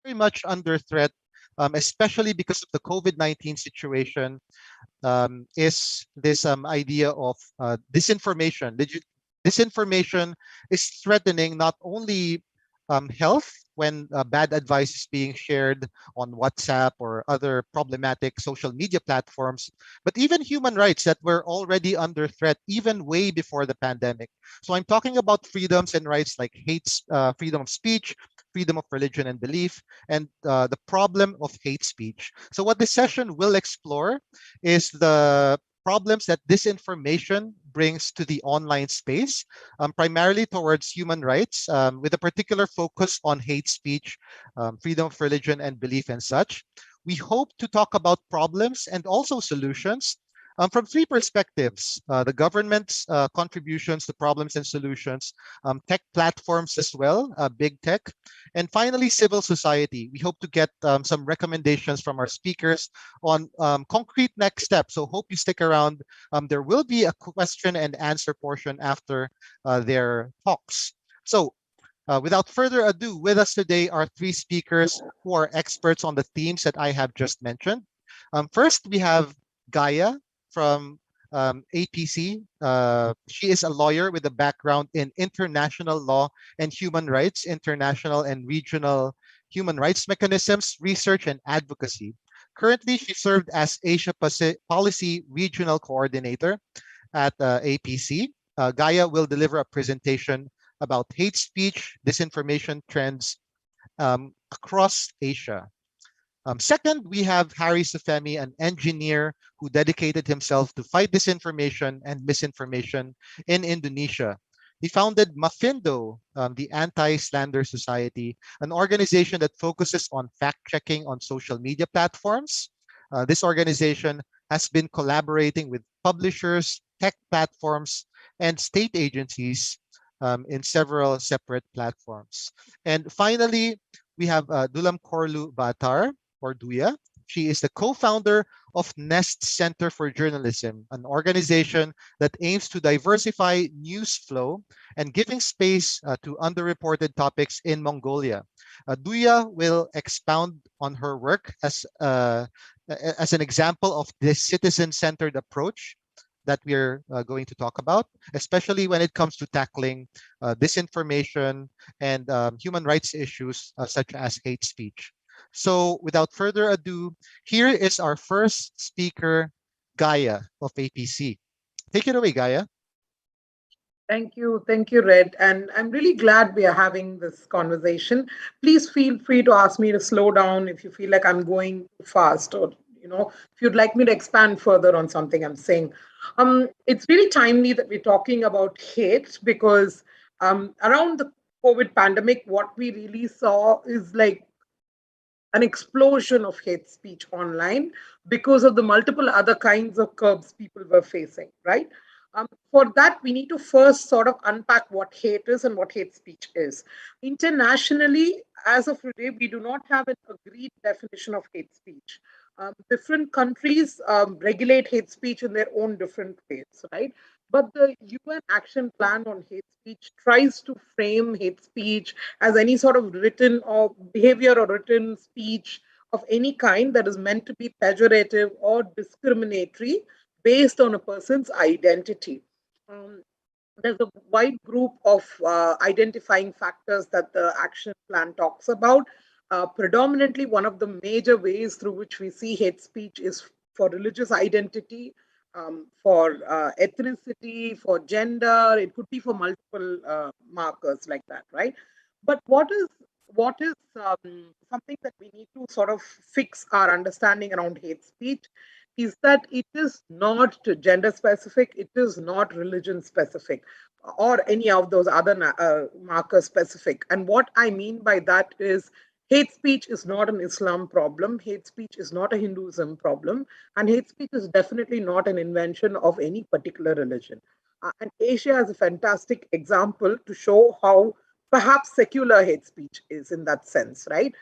very much under threat, especially because of the COVID-19 situation, is this idea of disinformation. Disinformation is threatening not only health when bad advice is being shared on WhatsApp or other problematic social media platforms, but even human rights that were already under threat even way before the pandemic. So I'm talking about freedoms and rights like freedom of speech, freedom of religion and belief, and the problem of hate speech. So what this session will explore is the problems that disinformation brings to the online space, primarily towards human rights, with a particular focus on hate speech, freedom of religion and belief, and such. We hope to talk about problems and also solutions from three perspectives: the government's contributions to problems and solutions, tech platforms as well, big tech, and finally, civil society. We hope to get some recommendations from our speakers on concrete next steps. So hope you stick around. There will be a question and answer portion after their talks. So without further ado, with us today are three speakers who are experts on the themes that I have just mentioned. First, we have Gaia from APC. She is a lawyer with a background in international law and human rights, international and regional human rights mechanisms, research, and advocacy. Currently, she served as Asia Policy Regional Coordinator at APC. Gaia will deliver a presentation about hate speech, disinformation trends across Asia. Second, we have Harry Sufemi, an engineer who dedicated himself to fight disinformation and misinformation in Indonesia. He founded Manfindo, the Anti-Slander Society, an organization that focuses on fact-checking on social media platforms. This organization has been collaborating with publishers, tech platforms, and state agencies in several separate platforms. And finally, we have Dulam Korlu Batar, or Duya. She is the co-founder of Nest Center for Journalism, an organization that aims to diversify news flow and giving space to underreported topics in Mongolia. Duya will expound on her work as an example of this citizen-centered approach that we're going to talk about, especially when it comes to tackling disinformation and human rights issues such as hate speech. So without further ado, here is our first speaker, Gaia of APC. Take it away, Gaia. Thank you, Red. And I'm really glad we are having this conversation. Please feel free to ask me to slow down if you feel like I'm going too fast, or if you'd like me to expand further on something I'm saying. It's really timely that we're talking about hate because around the COVID pandemic, what we really saw is like an explosion of hate speech online because of the multiple other kinds of curbs people were facing, right? For that, we need to first sort of unpack what hate is and what hate speech is. Internationally, as of today, we do not have an agreed definition of hate speech. Different countries regulate hate speech in their own different ways, right? But the UN Action Plan on Hate Speech tries to frame hate speech as any sort of written or behavior or written speech of any kind that is meant to be pejorative or discriminatory based on a person's identity. Um, there's a wide group of identifying factors that the action plan talks about. Predominantly, one of the major ways through which we see hate speech is for religious identity, for ethnicity, for gender. It could be for multiple markers like that, right? But what is something that we need to sort of fix our understanding around hate speech is that it is not gender specific, it is not religion specific, or any of those other marker specific. And what I mean by that is hate speech is not an Islam problem, hate speech is not a Hinduism problem, and hate speech is definitely not an invention of any particular religion. And Asia is a fantastic example to show how perhaps secular hate speech is in that sense, right?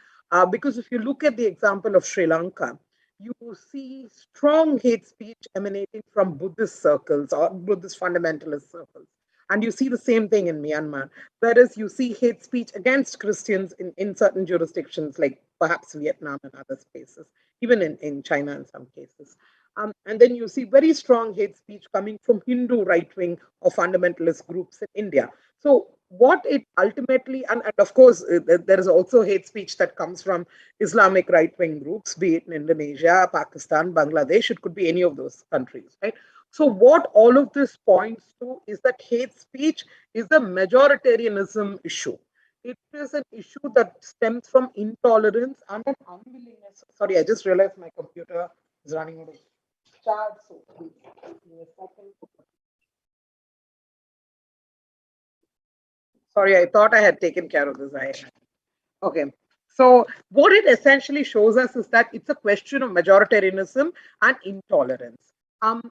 Because if you look at the example of Sri Lanka, you see strong hate speech emanating from Buddhist circles or Buddhist fundamentalist circles. And you see the same thing in Myanmar. Whereas you see hate speech against Christians in certain jurisdictions, like perhaps Vietnam and other spaces, even in China in some cases. And then you see very strong hate speech coming from Hindu right wing or fundamentalist groups in India. So, what it ultimately, and of course, there is also hate speech that comes from Islamic right wing groups, be it in Indonesia, Pakistan, Bangladesh, it could be any of those countries, right? So, what all of this points to is that hate speech is a majoritarianism issue. It is an issue that stems from intolerance and an unwillingness. Sorry, I just realized my computer is running out of charge. So, please give me a second. Sorry, I thought I had taken care of this. Okay. So, what it essentially shows us is that it's a question of majoritarianism and intolerance. And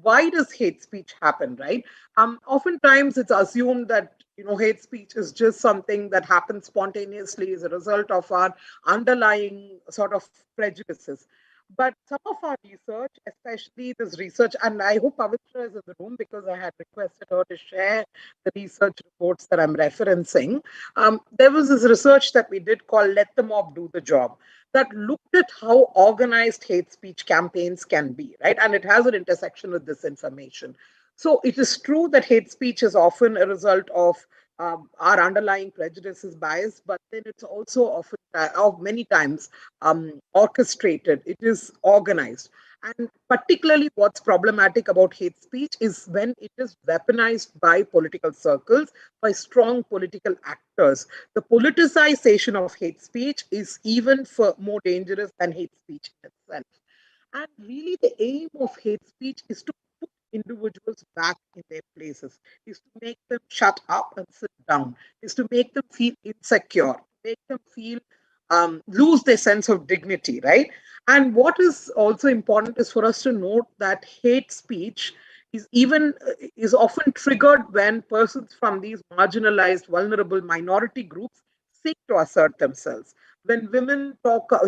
why does hate speech happen, right? Oftentimes it's assumed that hate speech is just something that happens spontaneously as a result of our underlying sort of prejudices. But some of our research, especially this research, and I hope Pavitra is in the room because I had requested her to share the research reports that I'm referencing. There was this research that we did called Let the Mob Do the Job that looked at how organized hate speech campaigns can be, right? And it has an intersection with disinformation. So it is true that hate speech is often a result of our underlying prejudices, bias, but then it's also often, many times, orchestrated. It is organized. And particularly, what's problematic about hate speech is when it is weaponized by political circles, by strong political actors. The politicization of hate speech is even more dangerous than hate speech itself. And really, the aim of hate speech is to put individuals back in their places, is to make them shut up and sit down, is to make them feel insecure, make them feel lose their sense of dignity, right? And what is also important is for us to note that hate speech is often triggered when persons from these marginalized, vulnerable minority groups seek to assert themselves. When women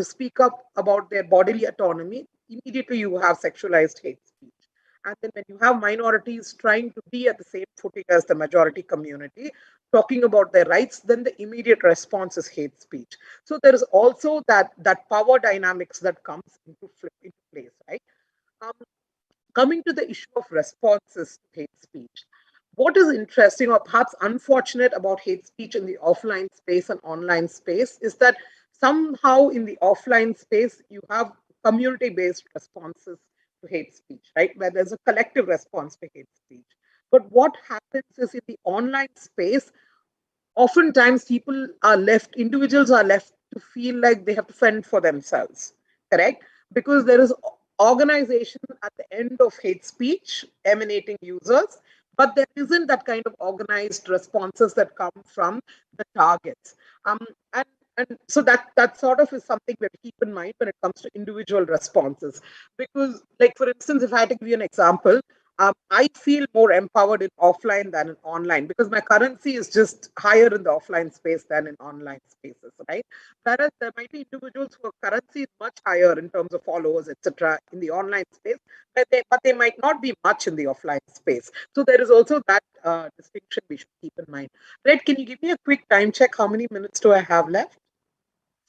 speak up about their bodily autonomy, immediately you have sexualized hate speech. And then when you have minorities trying to be at the same footing as the majority community, talking about their rights, then the immediate response is hate speech. So there is also that power dynamics that comes into place, right? Um, Coming to the issue of responses to hate speech, what is interesting or perhaps unfortunate about hate speech in the offline space and online space is that somehow in the offline space you have community-based responses to hate speech, right? Where there's a collective response to hate speech. But what happens is in the online space, oftentimes individuals are left to feel like they have to fend for themselves, correct? Because there is organization at the end of hate speech emanating users, but there isn't that kind of organized responses that come from the targets. And and so that sort of is something we have to keep in mind when it comes to individual responses. Because, like for instance, if I had to give you an example, I feel more empowered in offline than in online because my currency is just higher in the offline space than in online spaces, right? Whereas there might be individuals whose currency is much higher in terms of followers, etc., in the online space, but they might not be much in the offline space. So there is also that distinction we should keep in mind. Red, can you give me a quick time check? How many minutes do I have left?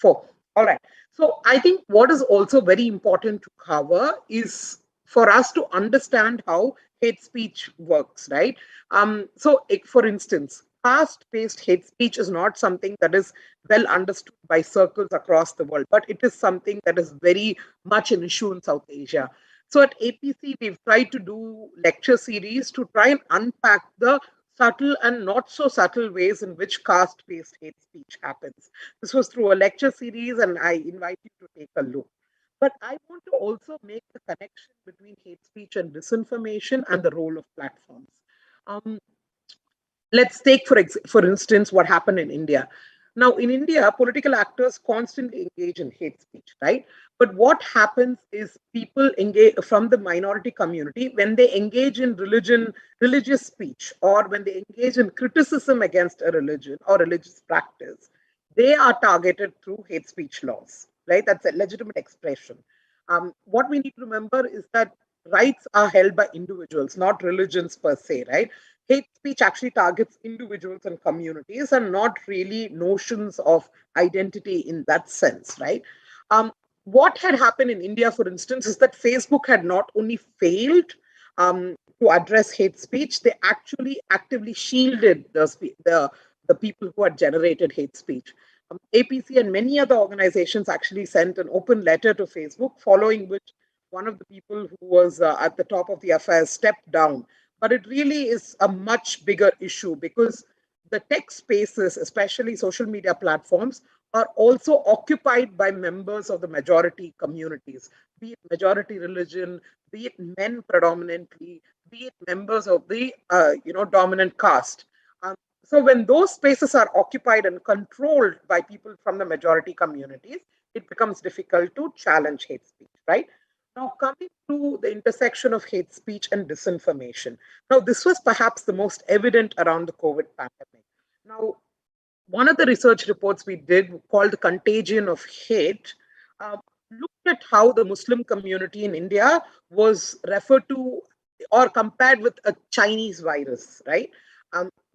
4. All right. So I think what is also very important to cover is for us to understand how hate speech works, right? For instance, caste-based hate speech is not something that is well understood by circles across the world, but it is something that is very much an issue in South Asia. So at APC, we've tried to do lecture series to try and unpack the subtle and not so subtle ways in which caste-based hate speech happens. This was through a lecture series, and I invite you to take a look. But I want to also make the connection between hate speech and disinformation and the role of platforms. Um, let's take, for instance, what happened in India. Now, in India, political actors constantly engage in hate speech, right? But what happens is people engage from the minority community when they engage in religious speech, or when they engage in criticism against a religion or religious practice, they are targeted through hate speech laws, right? That's a legitimate expression. What we need to remember is that rights are held by individuals, not religions per se, right? Hate speech actually targets individuals and communities and not really notions of identity in that sense, right? Um, what had happened in India, for instance, is that Facebook had not only failed to address hate speech, they actually actively shielded the people who had generated hate speech. APC and many other organizations actually sent an open letter to Facebook, following which one of the people who was at the top of the affair stepped down. But it really is a much bigger issue because the tech spaces, especially social media platforms, are also occupied by members of the majority communities, be it majority religion, be it men predominantly, be it members of the dominant caste. Um, so when those spaces are occupied and controlled by people from the majority communities, it becomes difficult to challenge hate speech, right? Now, coming to the intersection of hate speech and disinformation. Now, this was perhaps the most evident around the COVID pandemic. Now, one of the research reports we did called The Contagion of Hate uh, looked at how the Muslim community in India was referred to or compared with a Chinese virus, right?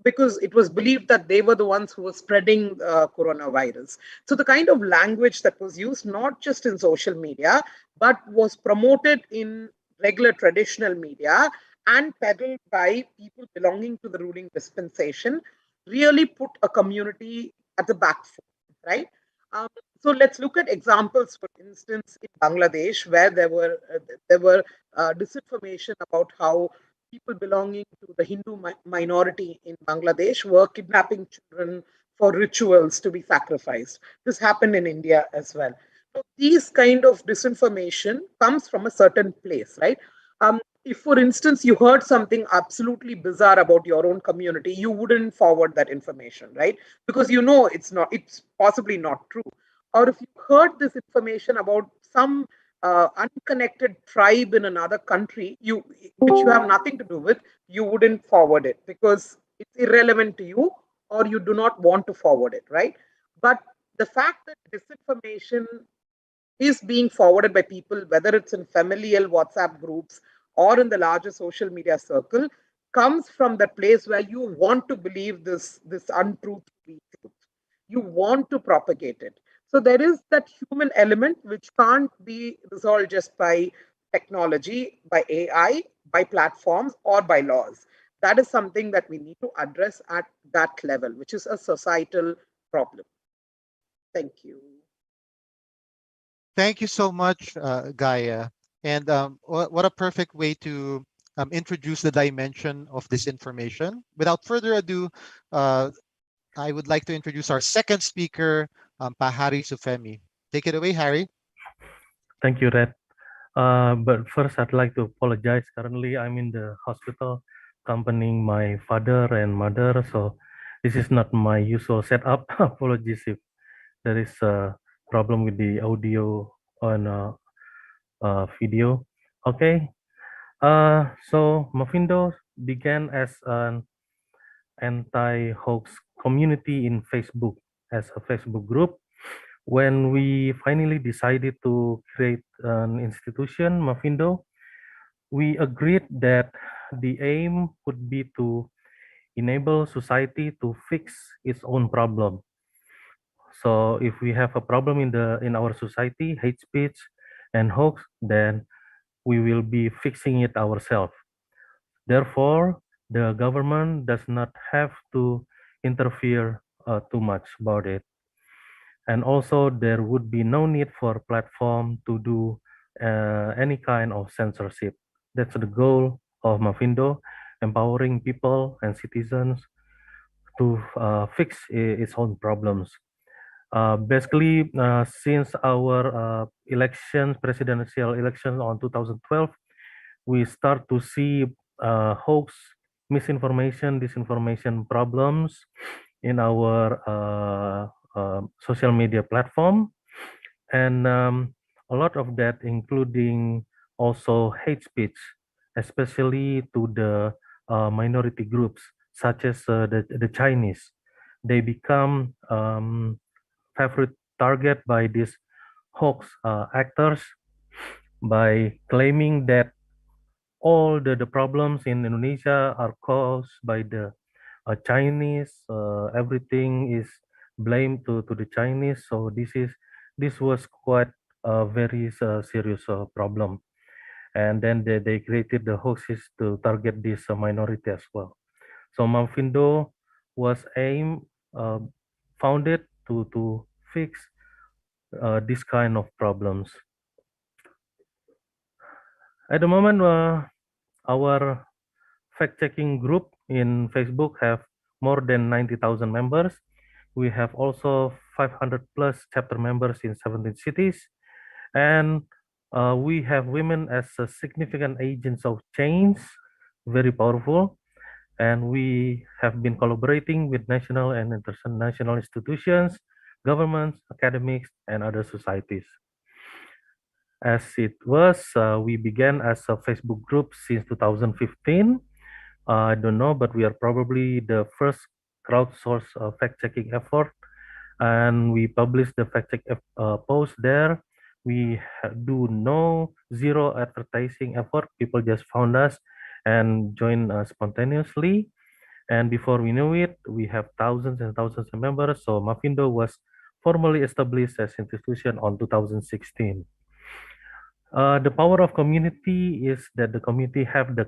Because it was believed that they were the ones who were spreading coronavirus. So the kind of language that was used, not just in social media, but was promoted in regular traditional media and peddled by people belonging to the ruling dispensation, really put a community at the back foot, right? Um, so let's look at examples, for instance, in Bangladesh, where there were disinformation about how people belonging to the Hindu minority in Bangladesh were kidnapping children for rituals to be sacrificed. This happened in India as well. So these kind of disinformation comes from a certain place, right? If, for instance, you heard something absolutely bizarre about your own community, you wouldn't forward that information, right? Because you know it's possibly not true. Or if you heard this information about some unconnected tribe in another country, which you have nothing to do with, you wouldn't forward it because it's irrelevant to you, or you do not want to forward it, right? But the fact that disinformation is being forwarded by people, whether it's in familial WhatsApp groups or in the larger social media circle, comes from that place where you want to believe this untruth to be truth. You want to propagate it. So there is that human element which can't be resolved just by technology, by AI, by platforms, or by laws. That is something that we need to address at that level, which is a societal problem. Thank you. Thank you so much, Gaia. And what a perfect way to introduce the dimension of this information. Without further ado, uh, I would like to introduce our second speaker, Harry Sufemi. Take it away, Harry. Thank you, Red. But first, I'd like to apologize. Currently, I'm in the hospital accompanying my father and mother, so this is not my usual setup. Apologies if there is a problem with the audio on video. Okay. So Manfindo began as an anti-hoax community in Facebook as a Facebook group. When we finally decided to create an institution, Manfindo, we agreed that the aim would be to enable society to fix its own problem. So if we have a problem in our society, hate speech and hoax, then we will be fixing it ourselves. Therefore, the government does not have to interfere too much about it. And also, there would be no need for platform to do any kind of censorship. That's the goal of Mavindo, empowering people and citizens to fix its own problems. Basically, since our presidential elections on 2012, we start to see hoax, misinformation, disinformation problems in our social media platform, and a lot of that, including also hate speech, especially to the minority groups, such as the Chinese. They become favorite target by these hoax actors by claiming that all the problems in Indonesia are caused by the Chinese. Everything is blamed to the Chinese. So this was quite a very serious problem. And then they created the hoaxes to target this minority as well. So Manfindo was founded to fix this kind of problems. At the moment, our fact-checking group in Facebook have more than 90,000 members. We have also 500 plus chapter members in 17 cities. And we have women as significant agents of change, very powerful. And we have been collaborating with national and international institutions, governments, academics, and other societies. As it was, we began as a Facebook group since 2015. I don't know, but we are probably the first crowdsourced fact-checking effort, and we publish the fact-check post there. We do no zero advertising effort. People just found us and joined spontaneously. And before we knew it, we have thousands and thousands of members. So Manfindo was formally established as an institution on 2016. The power of community is that the community have the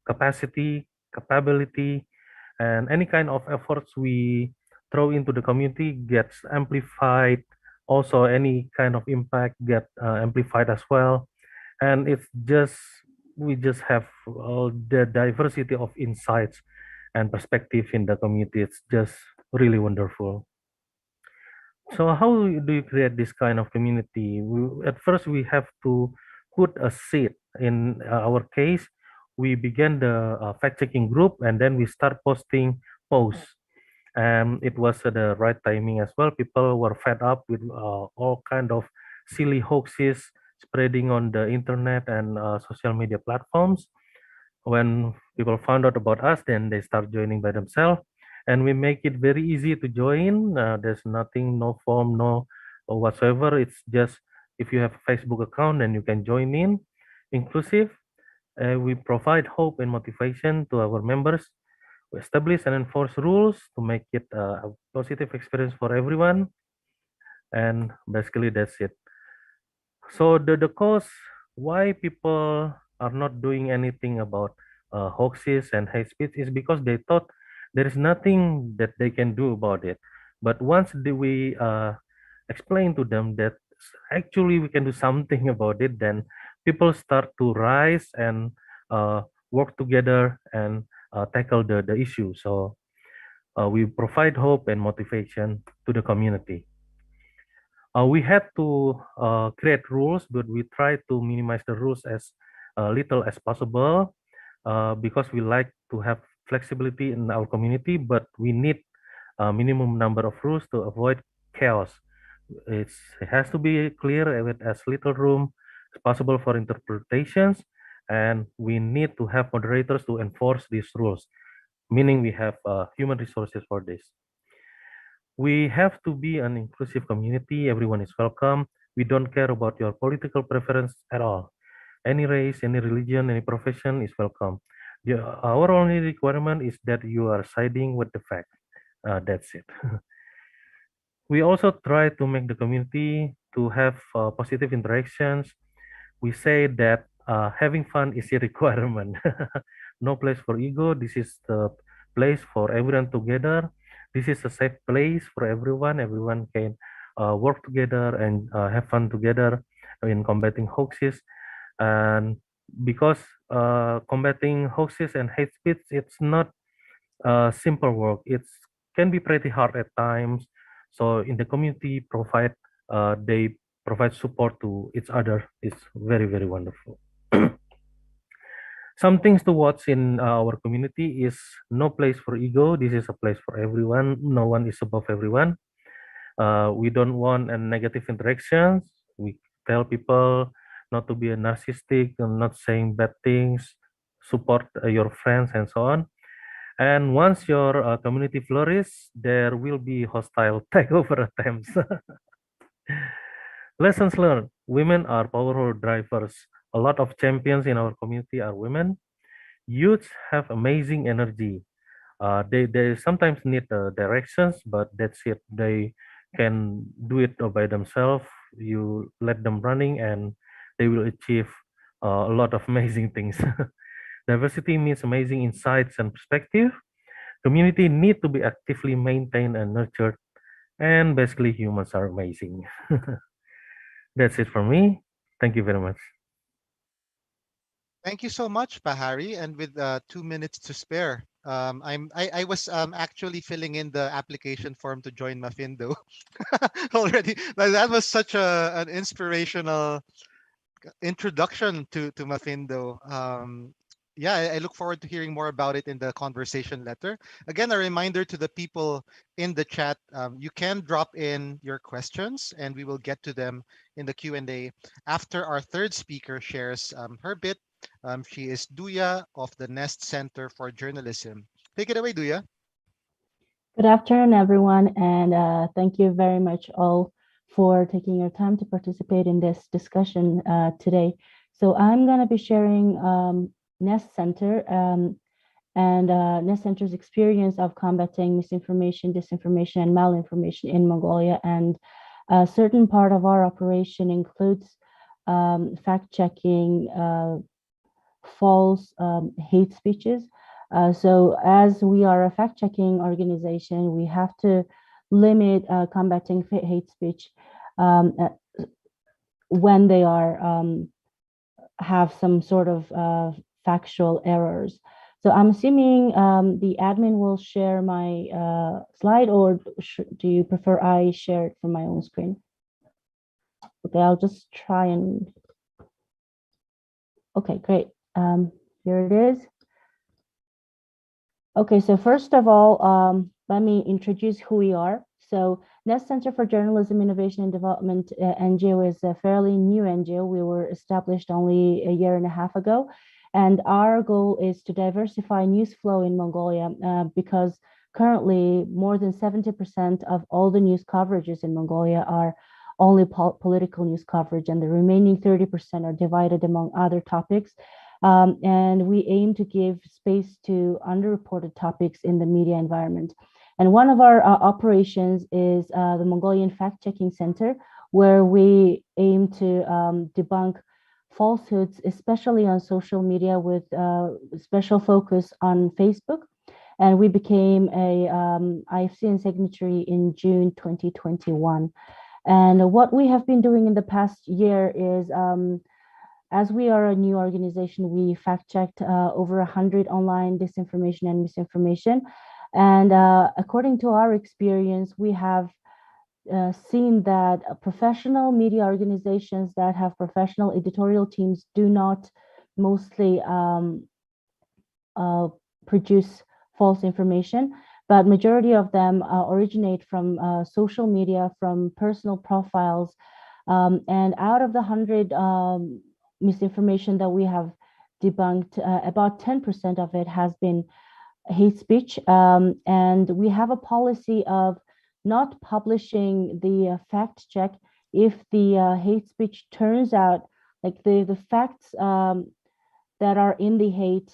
capacity, capability, and any kind of efforts we throw into the community gets amplified. Also, any kind of impact get amplified as well. And we just have the diversity of insights and perspective in the community. It's just really wonderful. So how do you create this kind of community? At first, we have to put a seed. In our case, we began the fact-checking group, and then we start posting posts. And it was the right timing as well. People were fed up with all kind of silly hoaxes spreading on the internet and social media platforms. When people found out about us, then they start joining by themselves, and we make it very easy to join. There's nothing, no form, no whatsoever. It's just if you have a Facebook account, then you can join in. Inclusive. We provide hope and motivation to our members. We establish and enforce rules to make it a positive experience for everyone. And basically, that's it. So the cause why people are not doing anything about hoaxes and hate speech is because they thought there is nothing that they can do about it. But once we explain to them that actually we can do something about it, then people start to rise and work together and tackle the issue. So we provide hope and motivation to the community. We had to create rules, but we try to minimize the rules as little as possible because we like to have flexibility in our community, but we need a minimum number of rules to avoid chaos. It has to be clear with as little room as possible for interpretations, and we need to have moderators to enforce these rules, meaning we have human resources for this. We have to be an inclusive community. Everyone is welcome. We don't care about your political preference at all. Any race, any religion, any profession is welcome. Our only requirement is that you are siding with the fact. That's it. We also try to make the community to have positive interactions. We say that having fun is a requirement. No place for ego. This is the place for everyone together. This is a safe place for everyone. Everyone can work together and have fun together in combating hoaxes. And because combating hoaxes and hate speech, it's not simple work. It can be pretty hard at times. So in the community, they provide support to each other. It's very, very wonderful. Some things to watch in our community is no place for ego. This is a place for everyone. No one is above everyone. We don't want negative interactions. We tell people not to be a narcissistic and not saying bad things, support your friends and so on. And once your community flourishes, there will be hostile takeover attempts. Lessons learned. Women are powerful drivers A lot of champions in our community are women. Youths have amazing energy. They sometimes need directions, but that's it. They can do it by themselves. You let them running, and they will achieve a lot of amazing things. Diversity means amazing insights and perspective. Community need to be actively maintained and nurtured, and basically humans are amazing. That's it for me. Thank you very much. Thank you so much, Pahari. And with 2 minutes to spare, I was actually filling in the application form to join Mafindo already. Like, that was such an inspirational introduction to Mafindo. Yeah, I look forward to hearing more about it in the conversation letter. Again, a reminder to the people in the chat, you can drop in your questions and we will get to them in the Q&A after our third speaker shares her bit. She is Duya of the Nest Center for Journalism. Take it away, Duya. Good afternoon, everyone, and thank you very much all for taking your time to participate in this discussion today. So I'm going to be sharing Nest Center and Nest Center's experience of combating misinformation, disinformation, and malinformation in Mongolia. And a certain part of our operation includes fact-checking false hate speeches. So as we are a fact-checking organization, we have to limit combating hate speech when they are have some sort of factual errors. So I'm assuming the admin will share my slide, or do you prefer I share it from my own screen? Okay, I'll just try and, okay, great. Here it is. Okay, so first of all, let me introduce who we are. So Nest Center for Journalism, Innovation and Development NGO is a fairly new NGO. We were established only a year and a half ago. And our goal is to diversify news flow in Mongolia because currently more than 70% of all the news coverages in Mongolia are only political news coverage, and the remaining 30% are divided among other topics. And we aim to give space to underreported topics in the media environment. And one of our operations is the Mongolian Fact-Checking Center, where we aim to debunk falsehoods, especially on social media, with special focus on Facebook. And we became a IFCN signatory in June 2021. And what we have been doing in the past year is, as we are a new organization, we fact-checked over 100 online disinformation and misinformation. And according to our experience, we have seen that professional media organizations that have professional editorial teams do not mostly produce false information, but majority of them originate from social media, from personal profiles. And out of the 100 misinformation that we have debunked, about 10% of it has been hate speech. And we have a policy of not publishing the fact check if the hate speech turns out, like the facts that are in the hate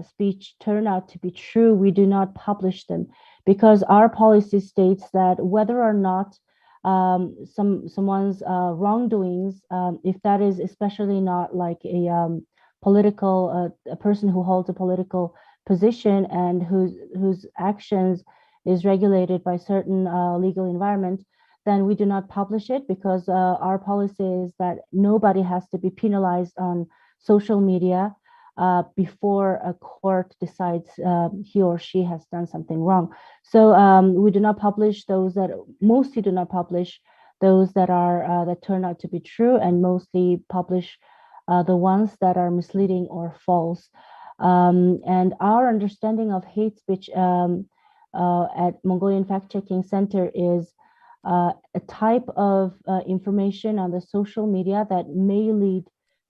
speech turn out to be true. We do not publish them because our policy states that whether or not someone's wrongdoings, if that is especially not like a political, a person who holds a political position and whose actions is regulated by certain legal environment, then we do not publish it, because our policy is that nobody has to be penalized on social media before a court decides he or she has done something wrong. So we do not publish those that, mostly do not publish those that are that turn out to be true, and mostly publish the ones that are misleading or false. And our understanding of hate speech at Mongolian Fact-Checking Center is a type of information on the social media that may lead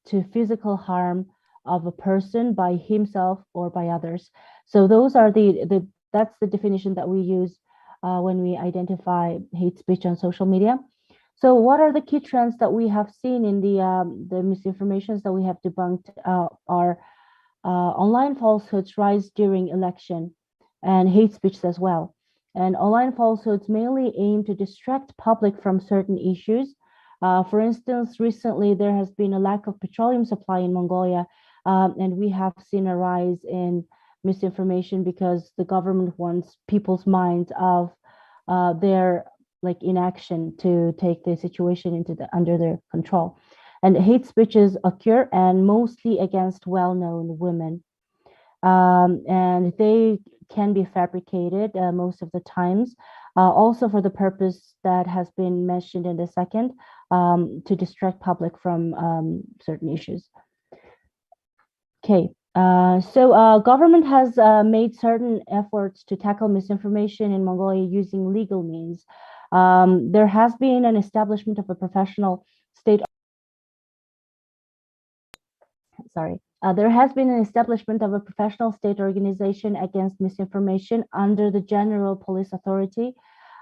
to physical harm of a person by himself or by others. So those are that's the definition that we use when we identify hate speech on social media. So what are the key trends that we have seen in the misinformations that we have debunked are online falsehoods rise during election and hate speech as well. And online falsehoods mainly aim to distract public from certain issues. For instance, recently there has been a lack of petroleum supply in Mongolia, and we have seen a rise in misinformation because the government wants people's minds of their inaction to take the situation under their control. And hate speeches occur and mostly against well-known women. And they can be fabricated most of the times, also for the purpose that has been mentioned in the second, to distract public from certain issues. Okay, so government has made certain efforts to tackle misinformation in Mongolia using legal means. There has been an establishment of a professional state. There has been an establishment of a professional state organization against misinformation under the General Police Authority.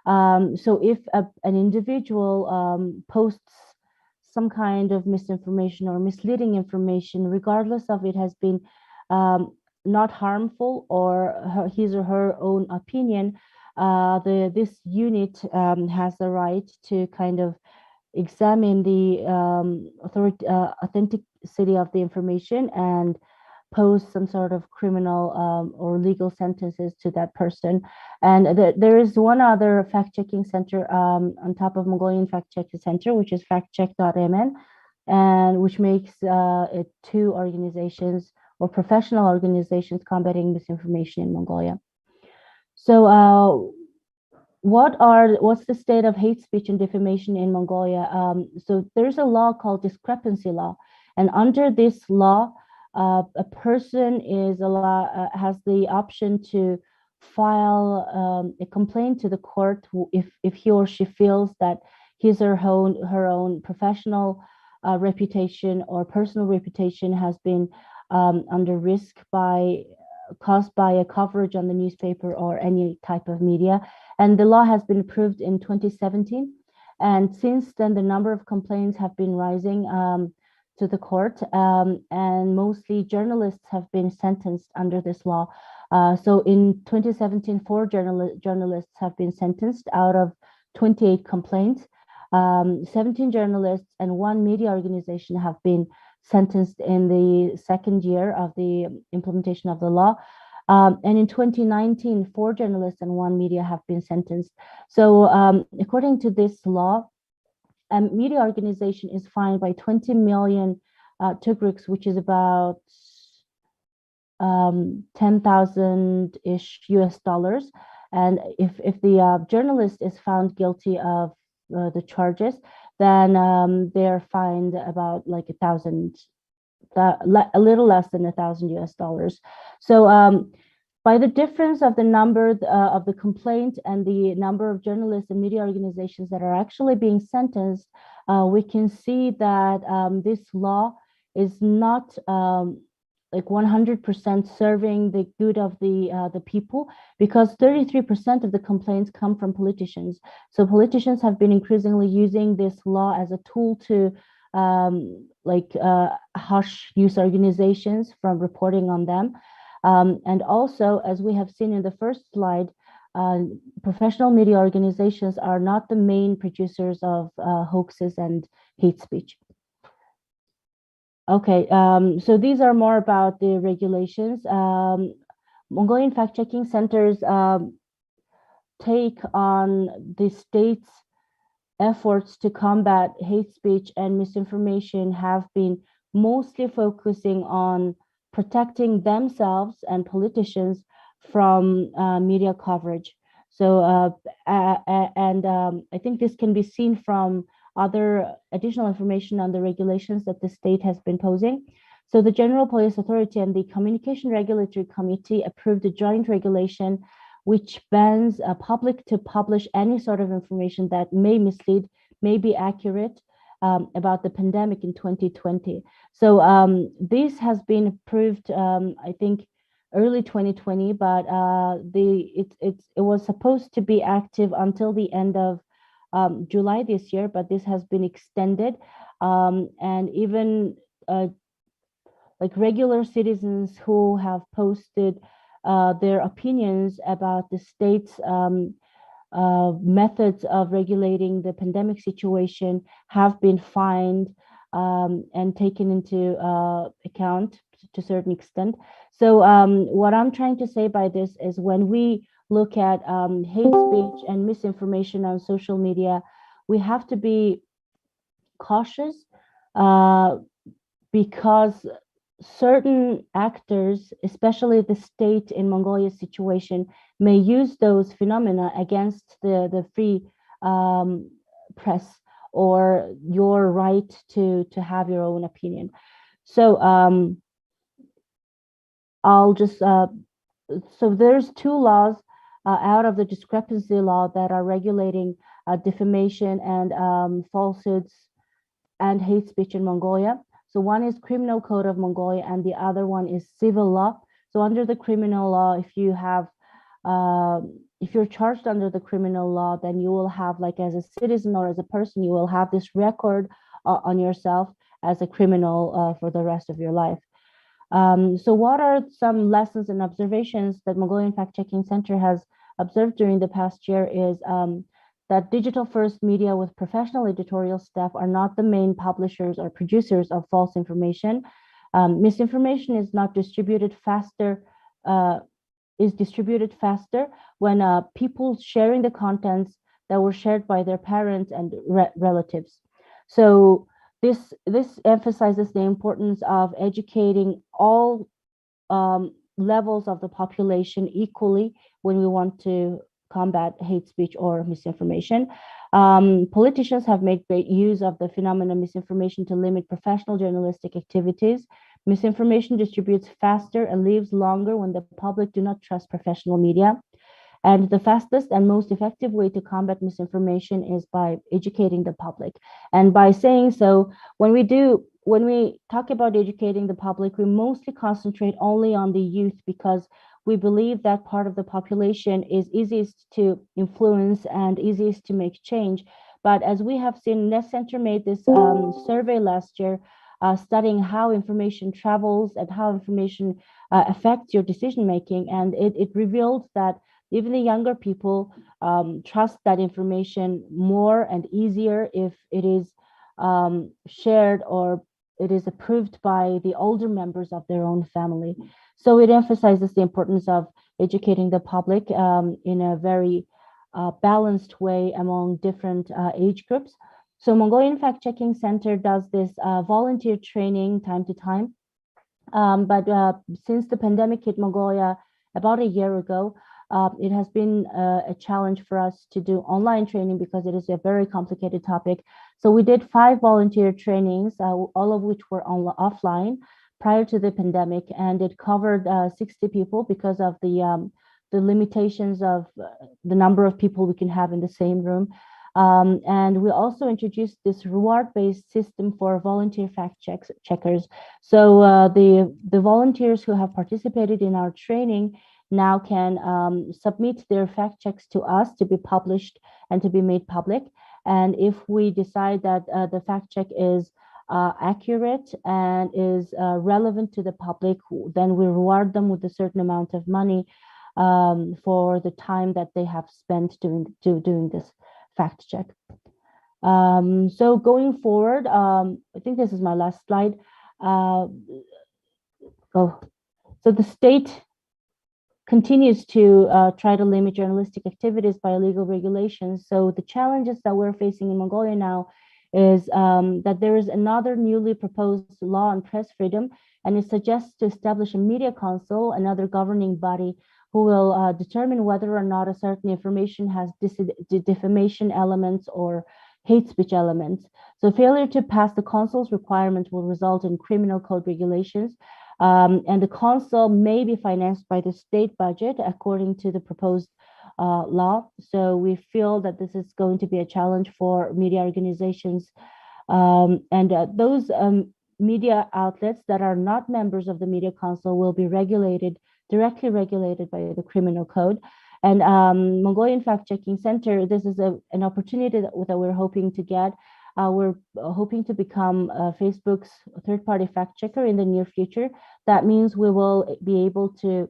So if an individual posts some kind of misinformation or misleading information, regardless of it has been not harmful or his or her own opinion, this unit has the right to kind of examine the authenticity of the information and pose some sort of criminal or legal sentences to that person. And there is one other fact-checking center on top of Mongolian fact-checking center, which is factcheck.mn, and which makes it two organizations or professional organizations combating misinformation in Mongolia. So what's the state of hate speech and defamation in Mongolia? So there's a law called discrepancy law, and under this law, a person has the option to file a complaint to the court if he or she feels that his or her own professional reputation or personal reputation has been under risk caused by a coverage on the newspaper or any type of media. And the law has been approved in 2017. And since then, the number of complaints have been rising to the court, and mostly journalists have been sentenced under this law. So in 2017, 4 journalists have been sentenced out of 28 complaints. 17 journalists and 1 media organization have been sentenced in the second year of the implementation of the law. And in 2019, 4 journalists and 1 media have been sentenced. So according to this law, a media organization is fined by 20 million tugriks, which is about 10,000-ish US dollars. And if the journalist is found guilty of the charges, then they're fined about like a little less than 1,000 US dollars. So by the difference of the number of the complaint and the number of journalists and media organizations that are actually being sentenced, we can see that this law is not like 100% serving the good of the people, because 33% of the complaints come from politicians. So politicians have been increasingly using this law as a tool to hush news organizations from reporting on them. And also, as we have seen in the first slide, professional media organizations are not the main producers of hoaxes and hate speech. Okay, so these are more about the regulations. Mongolian fact-checking centers take on the state's efforts to combat hate speech and misinformation have been mostly focusing on protecting themselves and politicians from media coverage. So, I think this can be seen from other additional information on the regulations that the state has been posing. So the General Police Authority and the Communication Regulatory Committee approved a joint regulation which bans public to publish any sort of information that may mislead, may be accurate about the pandemic in 2020. So this has been approved, I think, early 2020, but it was supposed to be active until the end of July this year, but this has been extended. And even like regular citizens who have posted their opinions about the state's methods of regulating the pandemic situation have been fined and taken into account to a certain extent. So what I'm trying to say by this is when we look at hate speech and misinformation on social media, we have to be cautious because certain actors, especially the state in Mongolia's situation, may use those phenomena against the free press or your right to have your own opinion. So I'll just so there's two laws out of the discrepancy law that are regulating defamation and falsehoods and hate speech in Mongolia. So one is Criminal Code of Mongolia and the other one is civil law. So under the criminal law, if you have if you're charged under the criminal law, then you will have, like, as a citizen or as a person, you will have this record on yourself as a criminal for the rest of your life. So what are some lessons and observations that Mongolian Fact-Checking Center has observed during the past year is that digital-first media with professional editorial staff are not the main publishers or producers of false information. Misinformation is not distributed faster, is distributed faster when people sharing the contents that were shared by their parents and relatives. So this emphasizes the importance of educating all levels of the population equally when we want to combat hate speech or misinformation. Politicians have made great use of the phenomenon misinformation to limit professional journalistic activities. Misinformation distributes faster and lives longer when the public do not trust professional media. And the fastest and most effective way to combat misinformation is by educating the public. And by saying so, when we talk about educating the public, we mostly concentrate only on the youth because we believe that part of the population is easiest to influence and easiest to make change. But as we have seen, Nest Center made this survey last year studying how information travels and how information affects your decision making. And it revealed that even the younger people trust that information more and easier if it is shared or it is approved by the older members of their own family. So it emphasizes the importance of educating the public in a very balanced way among different age groups. So Mongolian Fact-Checking Center does this volunteer training time to time. But since the pandemic hit Mongolia about a year ago, it has been a challenge for us to do online training because it is a very complicated topic. So we did 5 volunteer trainings, all of which were offline prior to the pandemic, and it covered 60 people because of the limitations of the number of people we can have in the same room. And we also introduced this reward-based system for volunteer fact-checkers. So the volunteers who have participated in our training now can submit their fact checks to us to be published and to be made public. And if we decide that the fact check is accurate and is relevant to the public, then we reward them with a certain amount of money for the time that they have spent doing this fact check. So going forward, I think this is my last slide. So the state continues to try to limit journalistic activities by legal regulations. So the challenges that we're facing in Mongolia now is that there is another newly proposed law on press freedom, and it suggests to establish a media council, another governing body, who will determine whether or not a certain information has defamation elements or hate speech elements. So failure to pass the council's requirement will result in criminal code regulations. And the council may be financed by the state budget according to the proposed law. So we feel that this is going to be a challenge for media organizations. And those media outlets that are not members of the media council will be directly regulated by the criminal code. And Mongolian Fact Checking Center, this is an opportunity that we're hoping to get. We're hoping to become Facebook's third-party fact checker in the near future. That means we will be able to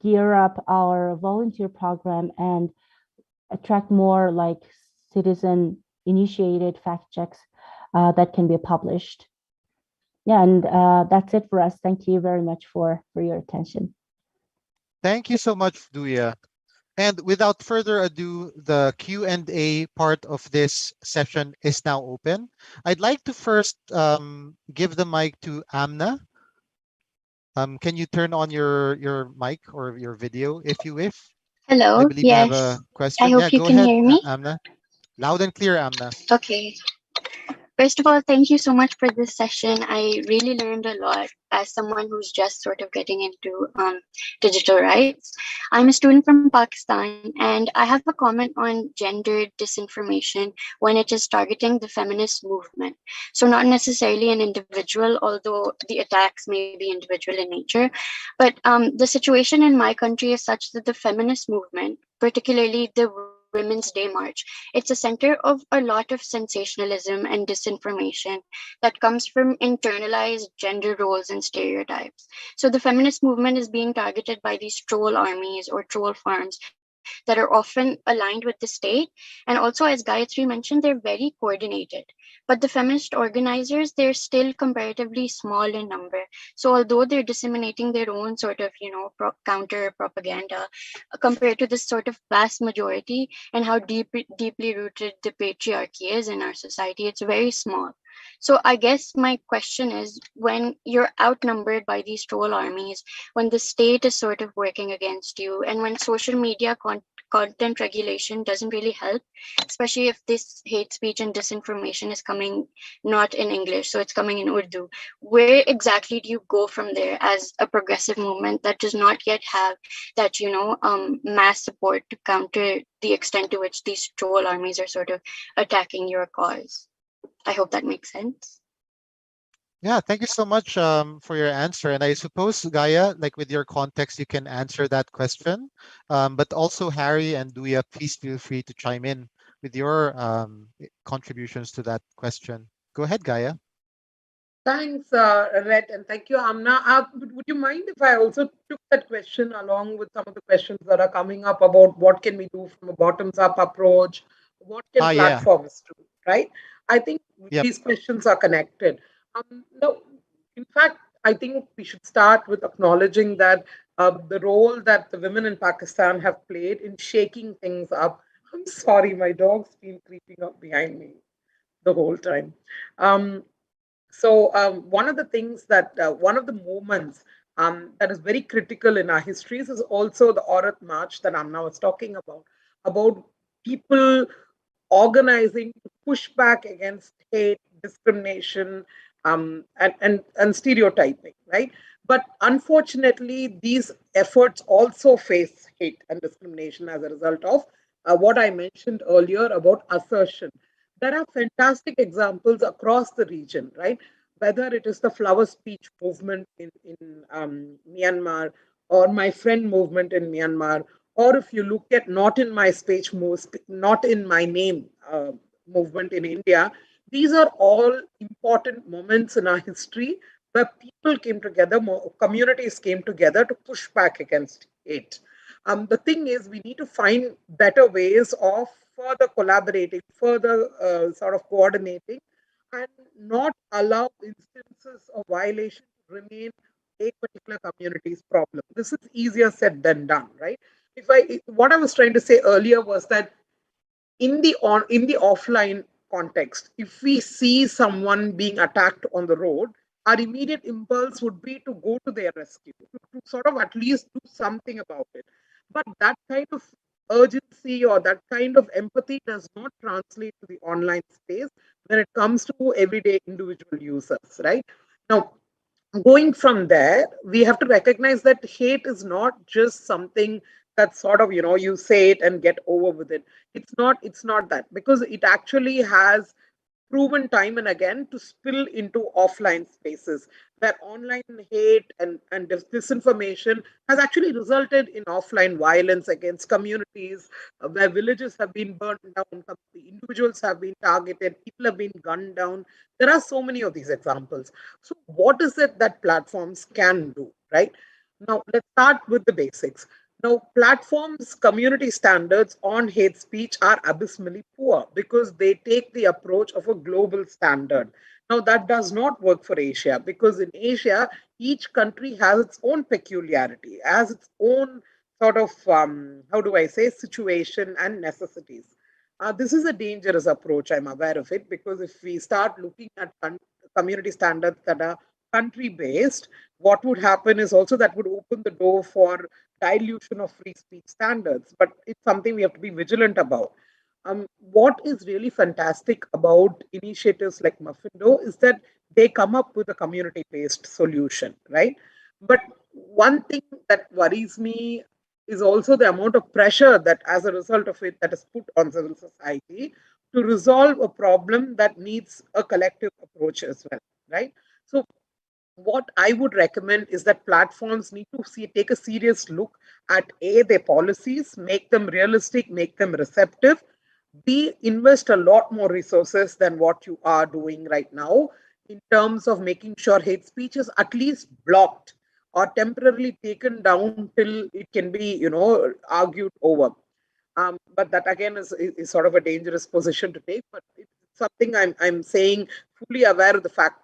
gear up our volunteer program and attract more like citizen-initiated fact checks that can be published. Yeah, and that's it for us. Thank you very much for your attention. Thank you so much, Duya. And without further ado, the Q&A part of this session is now open. I'd like to first give the mic to Amna. Can you turn on your mic or your video if you wish? Hello. I believe you have Yes. a question. I hope Yeah, you go can ahead, hear me. Amna. Loud and clear, Amna. Okay. First of all, thank you so much for this session. I really learned a lot as someone who's just sort of getting into digital rights. I'm a student from Pakistan, and I have a comment on gendered disinformation when it is targeting the feminist movement. So not necessarily an individual, although the attacks may be individual in nature. But the situation in my country is such that the feminist movement, particularly the Women's Day March, it's a center of a lot of sensationalism and disinformation that comes from internalized gender roles and stereotypes. So the feminist movement is being targeted by these troll armies or troll farms that are often aligned with the state. And also, as Gayatri mentioned, they're very coordinated. But the feminist organizers, they're still comparatively small in number. So although they're disseminating their own sort of, counter propaganda compared to this sort of vast majority and how deeply rooted the patriarchy is in our society, it's very small. So I guess my question is, when you're outnumbered by these troll armies, when the state is sort of working against you, and when social media content regulation doesn't really help, especially if this hate speech and disinformation is coming not in English, so it's coming in Urdu, where exactly do you go from there as a progressive movement that does not yet have that, mass support to counter the extent to which these troll armies are sort of attacking your cause? I hope that makes sense. Yeah, thank you so much for your answer. And I suppose, Gaia, like with your context, you can answer that question. But also, Harry and Duya, please feel free to chime in with your contributions to that question. Go ahead, Gaia. Thanks, Red, and thank you, Amna. Would you mind if I also took that question along with some of the questions that are coming up about what can we do from a bottoms-up approach? What can platforms do, right? I think these questions are connected. No, in fact, I think we should start with acknowledging that the role that the women in Pakistan have played in shaking things up. I'm sorry, my dog's been creeping up behind me the whole time. So one of the things that, one of the moments that is very critical in our histories is also the Aurat March that Amna was talking about people organizing to push back against hate, discrimination, and stereotyping, right? But unfortunately, these efforts also face hate and discrimination as a result of what I mentioned earlier about assertion. There are fantastic examples across the region, right? Whether it is the flower speech movement in Myanmar, or my friend movement in Myanmar, or if you look at not in my speech, not in my name movement in India, these are all important moments in our history where people came together, communities came together to push back against hate. The thing is, we need to find better ways of further collaborating, further sort of coordinating, and not allow instances of violation to remain a particular community's problem. This is easier said than done, right? What I was trying to say earlier was that in the offline context, if we see someone being attacked on the road, our immediate impulse would be to go to their rescue, to sort of at least do something about it. But that kind of urgency or that kind of empathy does not translate to the online space when it comes to everyday individual users, right? Now, going from there, we have to recognize that hate is not just something that sort of, you say it and get over with it. It's not that, because it actually has proven time and again to spill into offline spaces where online hate and disinformation has actually resulted in offline violence against communities, where villages have been burned down, individuals have been targeted, people have been gunned down. There are so many of these examples. So, what is it that platforms can do, right? Now, let's start with the basics. Now, platforms' community standards on hate speech are abysmally poor because they take the approach of a global standard. Now, that does not work for Asia because in Asia, each country has its own peculiarity, has its own sort of, how do I say, situation and necessities. This is a dangerous approach, I'm aware of it, because if we start looking at community standards that are country based, what would happen is also that would open the door for dilution of free speech standards. But it's something we have to be vigilant about. What is really fantastic about initiatives like Manfindo is that they come up with a community based solution, right? But one thing that worries me is also the amount of pressure that, as a result of it, that is put on civil society to resolve a problem that needs a collective approach as well, right? So what I would recommend is that platforms need to take a serious look at their policies, make them realistic, make them receptive. B, invest a lot more resources than what you are doing right now in terms of making sure hate speech is at least blocked or temporarily taken down till it can be, argued over. But that again is sort of a dangerous position to take. But it's something I'm saying fully aware of the fact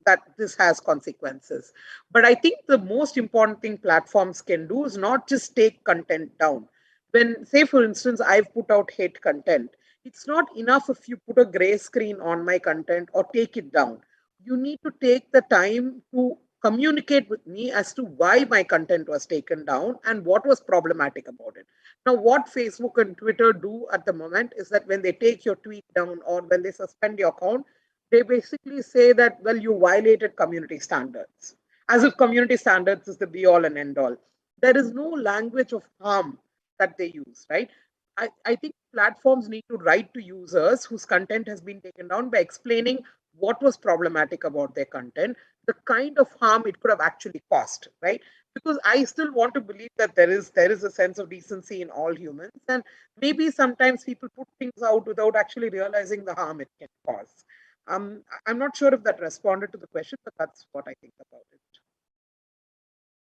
that this has consequences. But I think the most important thing platforms can do is not just take content down. When, say, for instance, I've put out hate content, it's not enough if you put a gray screen on my content or take it down. You need to take the time to communicate with me as to why my content was taken down and what was problematic about it. Now, what Facebook and Twitter do at the moment is that when they take your tweet down or when they suspend your account, they basically say that, well, you violated community standards, as if community standards is the be all and end all. There is no language of harm that they use, right? I think platforms need to write to users whose content has been taken down by explaining what was problematic about their content, the kind of harm it could have actually caused, right? Because I still want to believe that there is a sense of decency in all humans, and maybe sometimes people put things out without actually realizing the harm it can cause. I'm not sure if that responded to the question, but that's what I think about it.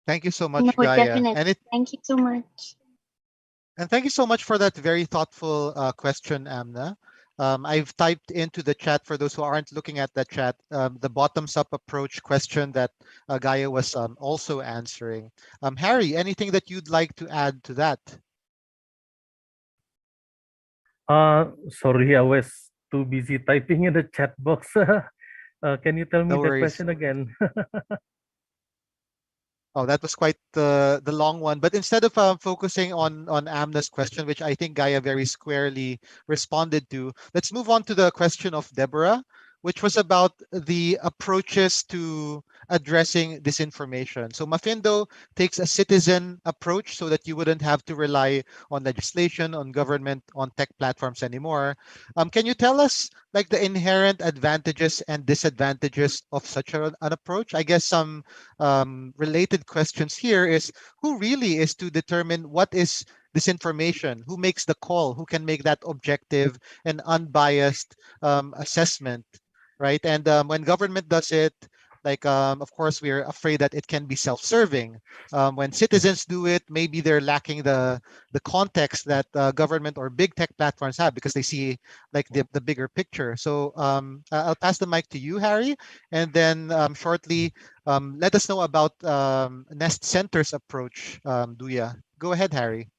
Thank you so No, much, Gaia. definitely. Thank you so much. And thank you so much for that very thoughtful question, Amna. I've typed into the chat, for those who aren't looking at that chat, the bottoms-up approach question that Gaia was also answering. Harry, anything that you'd like to add to that? Sorry, I was too busy typing in the chat box. Can you tell me No the worries. question again? Oh, that was quite the long one. But instead of focusing on Amna's question, which I think Gaia very squarely responded to, let's move on to the question of Deborah, which was about the approaches to addressing disinformation. So Manfindo takes a citizen approach so that you wouldn't have to rely on legislation, on government, on tech platforms anymore. Can you tell us like the inherent advantages and disadvantages of such an approach? I guess some related questions here is, who really is to determine what is disinformation? Who makes the call? Who can make that objective and unbiased assessment, right? And when government does it, like, of course, we're afraid that it can be self-serving. When citizens do it, maybe they're lacking the context that government or big tech platforms have because they see like the bigger picture. So I'll pass the mic to you, Harry, and then shortly let us know about Nest Center's approach, Duya. Go ahead, Harry.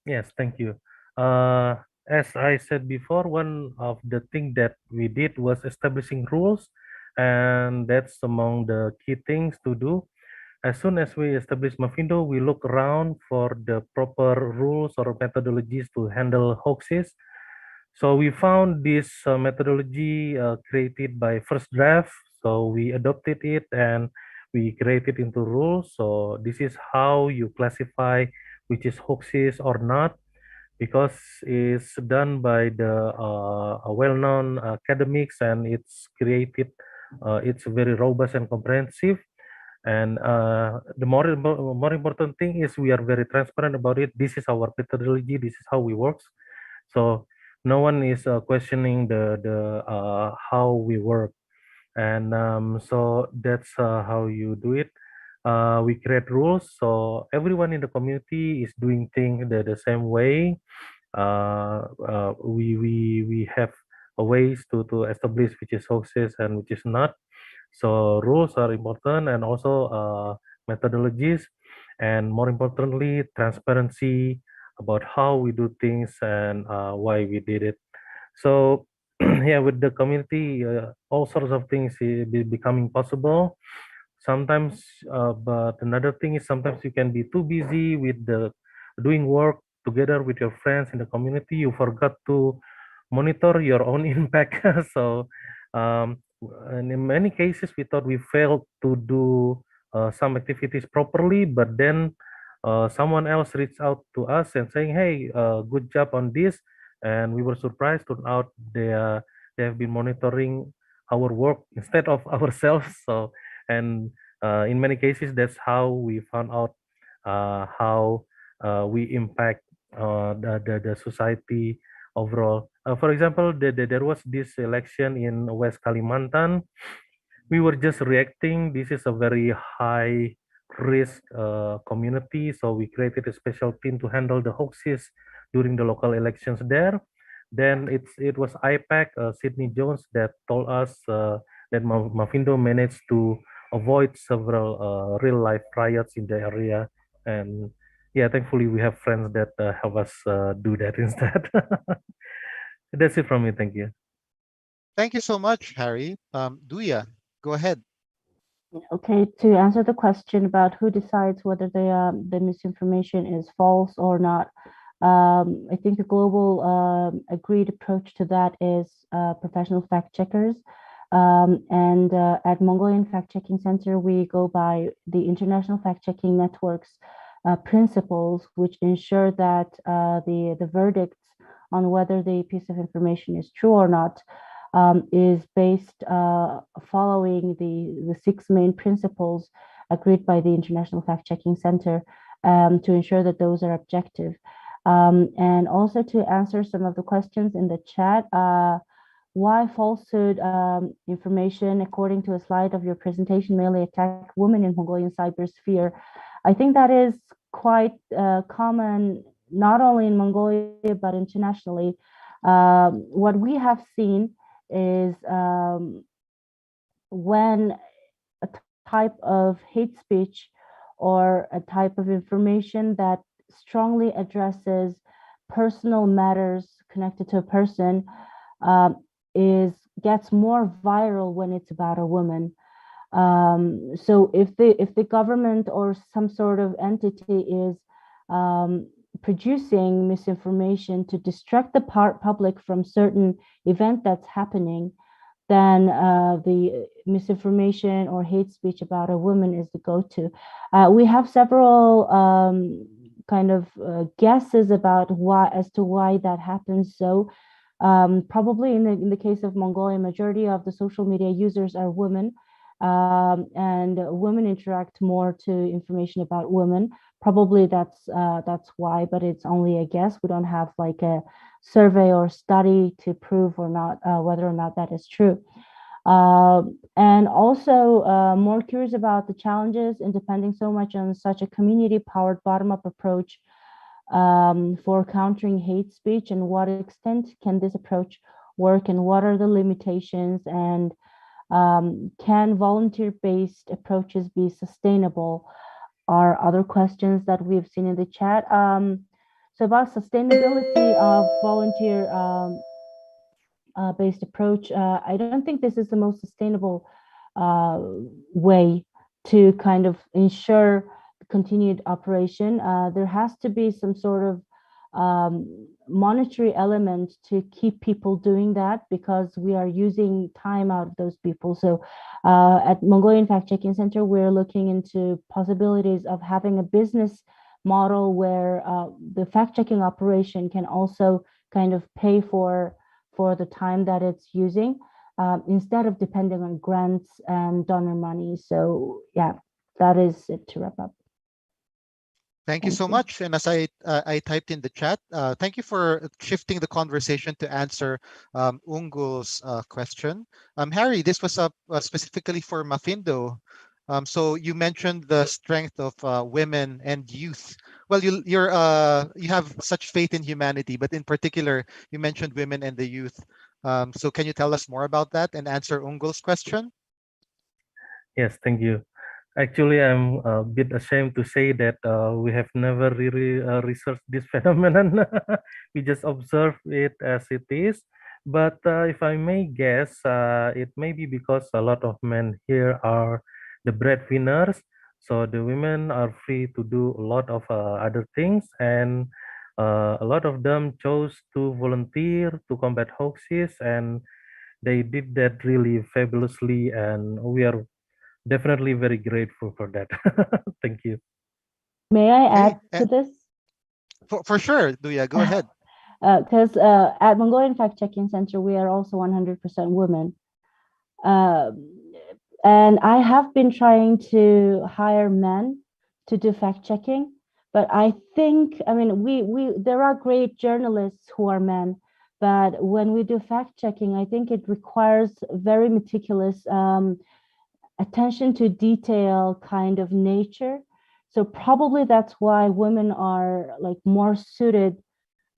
Yes, thank you. As I said before, one of the things that we did was establishing rules, and that's among the key things to do. As soon as we establish Manfindo, we look around for the proper rules or methodologies to handle hoaxes. So we found this methodology created by First Draft. So we adopted it and we created into rules. So this is how you classify which is hoaxes or not. because it's done by the well-known academics, and it's created. It's very robust and comprehensive. And the more important thing is we are very transparent about it. This is our methodology. This is how we work. So no one is questioning the how we work. And so that's how you do it. We create rules, so everyone in the community is doing things the same way. We have ways to establish which is hoaxes and which is not. So rules are important, and also methodologies, and more importantly, transparency about how we do things and why we did it. So yeah, with the community, all sorts of things be becoming possible sometimes. But another thing is sometimes you can be too busy with the doing work together with your friends in the community. You forgot to monitor your own impact. So and in many cases we thought we failed to do some activities properly, but then someone else reached out to us and saying, hey, good job on this. And we were surprised. Turned out they have been monitoring our work instead of ourselves. So, and in many cases that's how we found out how we impact the society overall. For example, there was this election in West Kalimantan. We were just reacting. This is a very high risk community, so we created a special team to handle the hoaxes during the local elections there. Then it was IPAC, Sydney Jones, that told us that Manfindo managed to avoid several real life riots in the area. And yeah, thankfully we have friends that help us do that instead. That's it from me. Thank you. Thank you so much, Harry. Duya, go ahead. Okay, to answer the question about who decides whether the misinformation is false or not, I think the global agreed approach to that is professional fact checkers. And at Mongolian Fact Checking Center, we go by the International Fact Checking Network's principles, which ensure that the verdicts on whether the piece of information is true or not is based following the six main principles agreed by the International Fact Checking Center to ensure that those are objective. And also to answer some of the questions in the chat, why falsehood information, according to a slide of your presentation, mainly attack women in Mongolian cybersphere. I think that is quite common, not only in Mongolia, but internationally. What we have seen is when a type of hate speech or a type of information that strongly addresses personal matters connected to a person gets more viral when it's about a woman. So if the government or some sort of entity is producing misinformation to distract the public from certain event that's happening, then the misinformation or hate speech about a woman is the go-to. We have several kind of guesses about as to why that happens. So probably in the case of Mongolia, majority of the social media users are women, and women interact more to information about women. Probably that's why, but it's only a guess. We don't have like a survey or study to prove or not whether or not that is true. And also more curious about the challenges in depending so much on such a community-powered bottom-up approach for countering hate speech, and what extent can this approach work, and what are the limitations, and can volunteer-based approaches be sustainable, are other questions that we've seen in the chat. So about sustainability of volunteer based approach, I don't think this is the most sustainable way to kind of ensure continued operation. There has to be some sort of monetary element to keep people doing that, because we are using time out of those people. So at Mongolian Fact Checking Center, we're looking into possibilities of having a business model where the fact-checking operation can also kind of pay for the time that it's using, instead of depending on grants and donor money. So yeah, that is it to wrap up. Thank you so much. And as I typed in the chat, thank you for shifting the conversation to answer Ungul's question. Harry, this was specifically for Manfindo. So you mentioned the strength of women and youth. Well, you have such faith in humanity, but in particular, you mentioned women and the youth. So can you tell us more about that and answer Ungul's question? Yes, thank you. Actually, I'm a bit ashamed to say that we have never really researched this phenomenon. We just observe it as it is. But if I may guess, it may be because a lot of men here are the breadwinners. So the women are free to do a lot of other things. And a lot of them chose to volunteer to combat hoaxes. And they did that really fabulously. And we are definitely very grateful for that. Thank you. May I add to this? For sure, Duya, go ahead. Because at Mongolian Fact Checking Center, we are also 100% women. And I have been trying to hire men to do fact checking, but I think, I mean, there are great journalists who are men, but when we do fact checking, I think it requires very meticulous attention to detail kind of nature. So probably that's why women are like more suited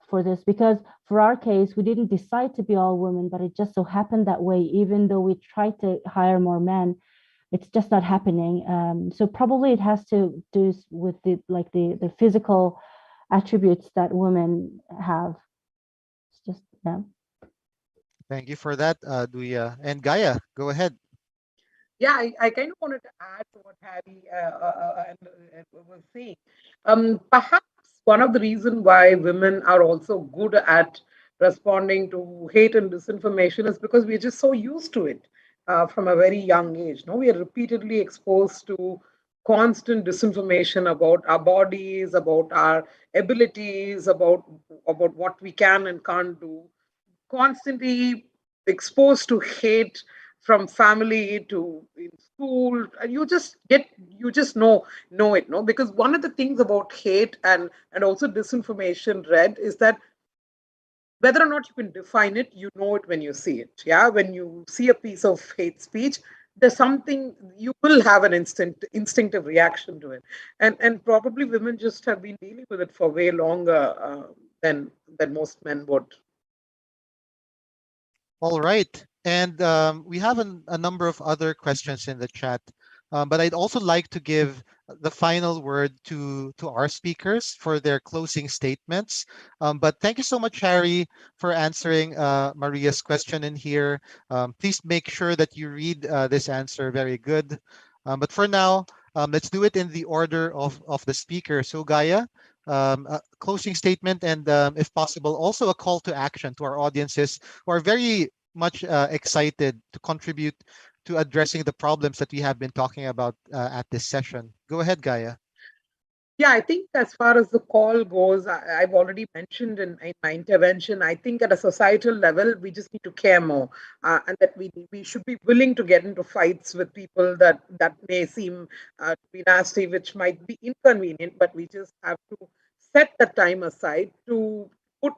for this, because for our case, we didn't decide to be all women, but it just so happened that way. Even though we tried to hire more men, it's just not happening. So probably it has to do with the physical attributes that women have. It's just, yeah. Thank you for that, Duya. And Gaia, go ahead. Yeah, I kind of wanted to add to what Harry was saying. Perhaps one of the reasons why women are also good at responding to hate and disinformation is because we're just so used to it from a very young age. No, we are repeatedly exposed to constant disinformation about our bodies, about our abilities, about what we can and can't do. Constantly exposed to hate from family to in school, and you just know it, no? Because one of the things about hate and also disinformation, Red, is that whether or not you can define it, you know it when you see it. Yeah, when you see a piece of hate speech, there's something, you will have an instinctive reaction to it, and probably women just have been dealing with it for way longer than most men would. All right. And we have a number of other questions in the chat, but I'd also like to give the final word to our speakers for their closing statements. But thank you so much, Harry, for answering Maria's question in here. Please make sure that you read this answer very good. But for now, let's do it in the order of the speaker. So Gaia, a closing statement, and if possible, also a call to action to our audiences who are very much excited to contribute to addressing the problems that we have been talking about at this session. Go ahead, Gaia. Yeah, I think as far as the call goes, I've already mentioned in my intervention, I think at a societal level, we just need to care more, and that we should be willing to get into fights with people that may seem to be nasty, which might be inconvenient, but we just have to set the time aside to put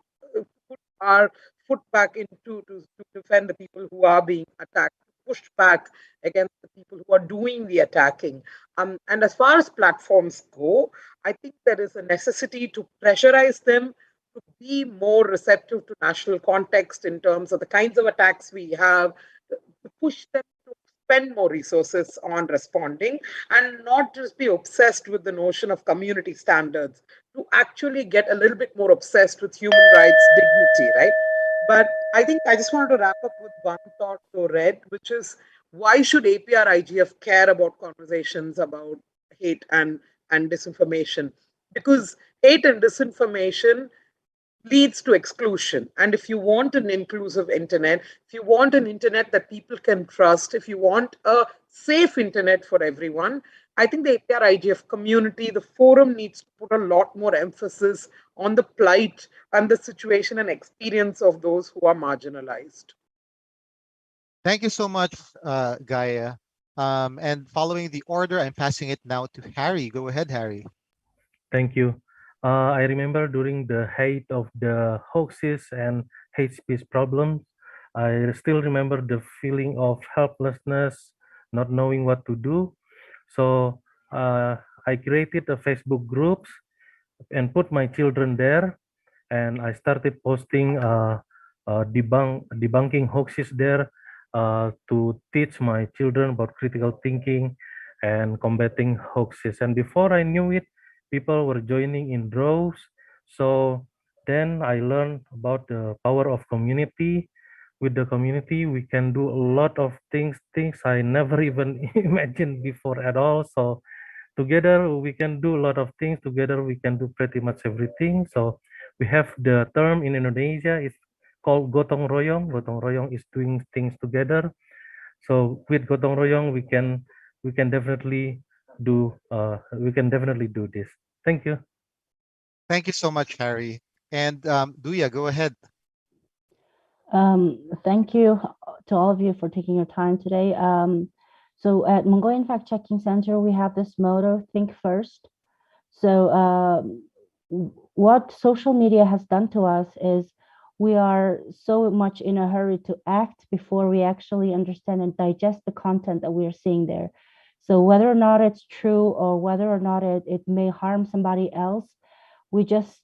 our foot back into to defend the people who are being attacked, push back against the people who are doing the attacking. And as far as platforms go, I think there is a necessity to pressurize them to be more receptive to national context in terms of the kinds of attacks we have, to push them to spend more resources on responding and not just be obsessed with the notion of community standards, to actually get a little bit more obsessed with human rights dignity, right? But I think I just wanted to wrap up with one thought to Red, which is, why should APrIGF care about conversations about hate and disinformation? Because hate and disinformation leads to exclusion. And if you want an inclusive internet, if you want an internet that people can trust, if you want a safe internet for everyone, I think the APrIGF community, the forum needs to put a lot more emphasis on the plight and the situation and experience of those who are marginalized. Thank you so much, Gaia. And following the order, I'm passing it now to Harry. Go ahead, Harry. Thank you. I remember during the height of the hoaxes and hate speech problems, I still remember the feeling of helplessness, not knowing what to do. So I created a Facebook groups and put my children there, and I started posting debunking hoaxes there to teach my children about critical thinking and combating hoaxes. And before I knew it, people were joining in droves. So then I learned about the power of community. With the community, we can do a lot of things I never even imagined before at all. So together we can do a lot of things. Together we can do pretty much everything. So we have the term in Indonesia, it's called gotong royong. Gotong royong is doing things together. So with gotong royong we can definitely do this. Thank you. Thank you so much, Harry. And Duya, go ahead. Thank you to all of you for taking your time today. So at Mongolian Fact Checking Center, we have this motto, think first. So what social media has done to us is we are so much in a hurry to act before we actually understand and digest the content that we are seeing there. So whether or not it's true or whether or not it may harm somebody else, we just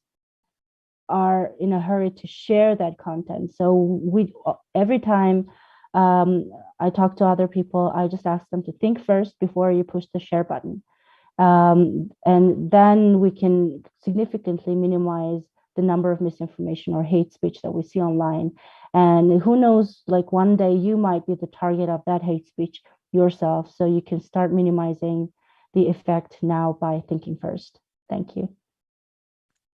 are in a hurry to share that content. So we every time I talk to other people, I just ask them to think first before you push the share button. And then we can significantly minimize the number of misinformation or hate speech that we see online. And who knows, like one day you might be the target of that hate speech yourself. So you can start minimizing the effect now by thinking first. Thank you.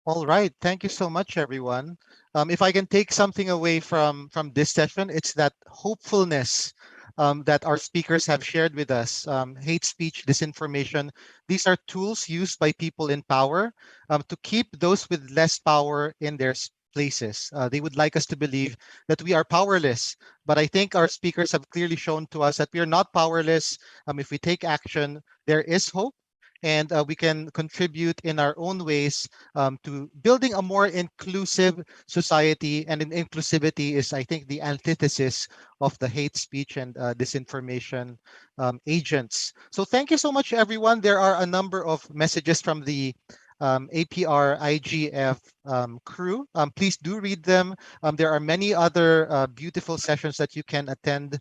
All right. Thank you so much, everyone. If I can take something away from this session, it's that hopefulness that our speakers have shared with us. Hate speech, disinformation, these are tools used by people in power to keep those with less power in their places. They would like us to believe that we are powerless, but I think our speakers have clearly shown to us that we are not powerless. If we take action, there is hope. And we can contribute in our own ways to building a more inclusive society. And inclusivity is, I think, the antithesis of the hate speech and disinformation agents. So thank you so much, everyone. There are a number of messages from the APrIGF crew. Please do read them. There are many other beautiful sessions that you can attend.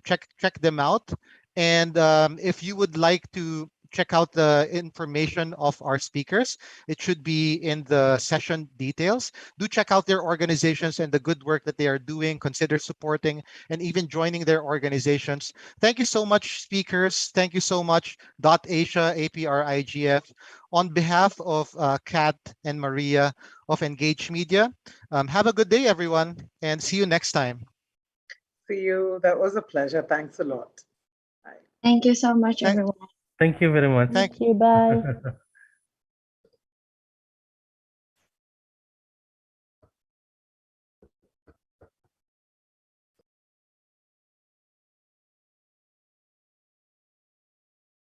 Check them out. And if you would like to check out the information of our speakers, it should be in the session details. Do check out their organizations and the good work that they are doing. Consider supporting and even joining their organizations. Thank you so much, speakers. Thank you so much, Asia, APrIGF. On behalf of Kat and Maria of Engage Media, have a good day, everyone, and see you next time. See you. That was a pleasure. Thanks a lot. Bye. Thank you so much, everyone. Thank you very much. Thank you. Bye.